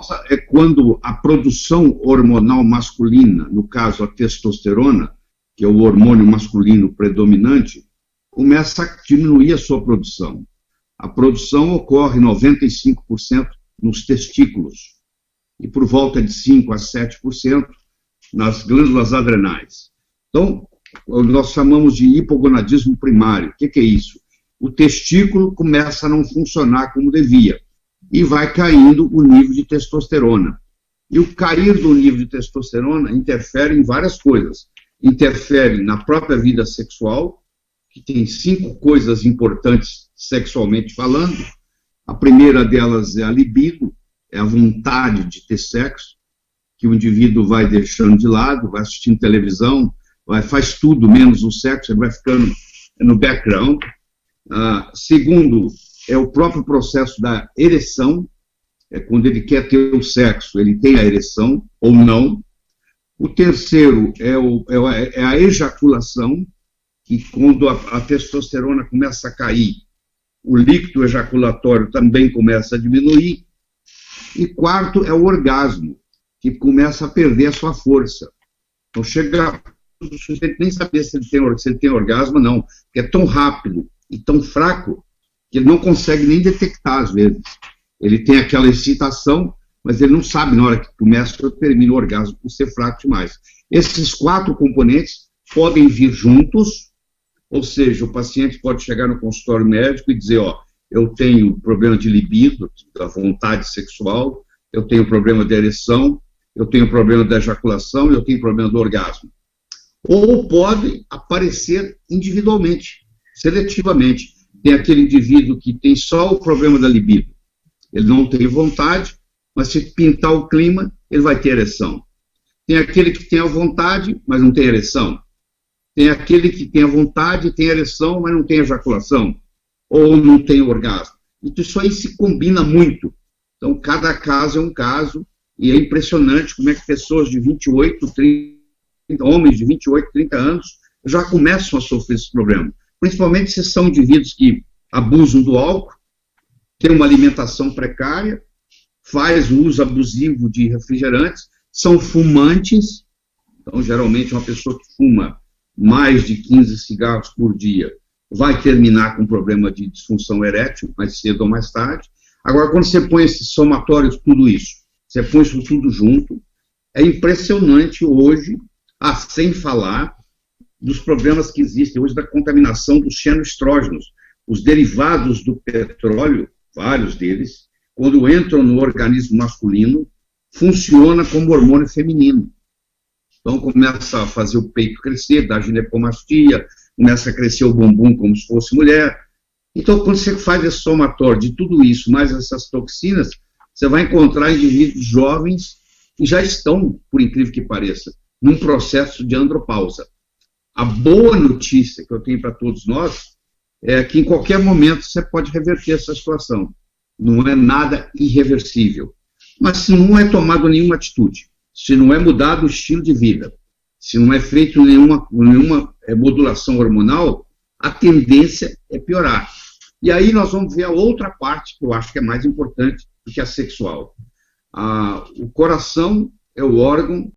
menopausa é quando a produção hormonal masculina, no caso a testosterona, que é o hormônio masculino predominante, começa a diminuir a sua produção. A produção ocorre 95% nos testículos e por volta de 5 a 7% nas glândulas adrenais. Então, nós chamamos de hipogonadismo primário. O que é isso? O testículo começa a não funcionar como devia e vai caindo o nível de testosterona. E o cair do nível de testosterona interfere em várias coisas. Interfere na própria vida sexual, que tem 5 coisas importantes sexualmente falando. A primeira delas é a libido, é a vontade de ter sexo, que o indivíduo vai deixando de lado, vai assistindo televisão, faz tudo menos o sexo, ele vai ficando no background. Segundo, é o próprio processo da ereção, quando ele quer ter o sexo, ele tem a ereção ou não. O terceiro é a ejaculação, que quando a testosterona começa a cair, o líquido ejaculatório também começa a diminuir. E quarto é o orgasmo, que começa a perder a sua força. Então chega o sujeito nem saber se ele tem orgasmo, não, porque é tão rápido e tão fraco que ele não consegue nem detectar às vezes. Ele tem aquela excitação, mas ele não sabe na hora que começa ou termina o orgasmo por ser fraco demais. Esses 4 componentes podem vir juntos, ou seja, o paciente pode chegar no consultório médico e dizer, eu tenho problema de libido, da vontade sexual, eu tenho problema de ereção, eu tenho problema da ejaculação, eu tenho problema do orgasmo. Ou pode aparecer individualmente, seletivamente. Tem aquele indivíduo que tem só o problema da libido. Ele não tem vontade, mas se pintar o clima, ele vai ter ereção. Tem aquele que tem a vontade, mas não tem ereção. Tem aquele que tem a vontade, tem ereção, mas não tem ejaculação. Ou não tem orgasmo. Então, isso aí se combina muito. Então, cada caso é um caso, e é impressionante como é que pessoas de 28, 30, homens de 28, 30 anos, já começam a sofrer esse problema. Principalmente se são indivíduos que abusam do álcool, têm uma alimentação precária, faz o uso abusivo de refrigerantes, são fumantes. Então, geralmente, uma pessoa que fuma mais de 15 cigarros por dia vai terminar com problema de disfunção erétil, mais cedo ou mais tarde. Agora, quando você põe esses somatórios, tudo isso, você põe isso tudo junto, é impressionante hoje, sem falar dos problemas que existem hoje da contaminação dos xenoestrógenos. Os derivados do petróleo, vários deles, quando entram no organismo masculino, funciona como hormônio feminino. Então, começa a fazer o peito crescer, dá ginecomastia, começa a crescer o bumbum como se fosse mulher. Então, quando você faz esse somatório de tudo isso, mais essas toxinas, você vai encontrar indivíduos jovens que já estão, por incrível que pareça, num processo de andropausa. A boa notícia que eu tenho para todos nós é que em qualquer momento você pode reverter essa situação. Não é nada irreversível. Mas se não é tomado nenhuma atitude, se não é mudado o estilo de vida, se não é feito nenhuma modulação hormonal, a tendência é piorar. E aí nós vamos ver a outra parte, que eu acho que é mais importante do que a sexual. O coração é o órgão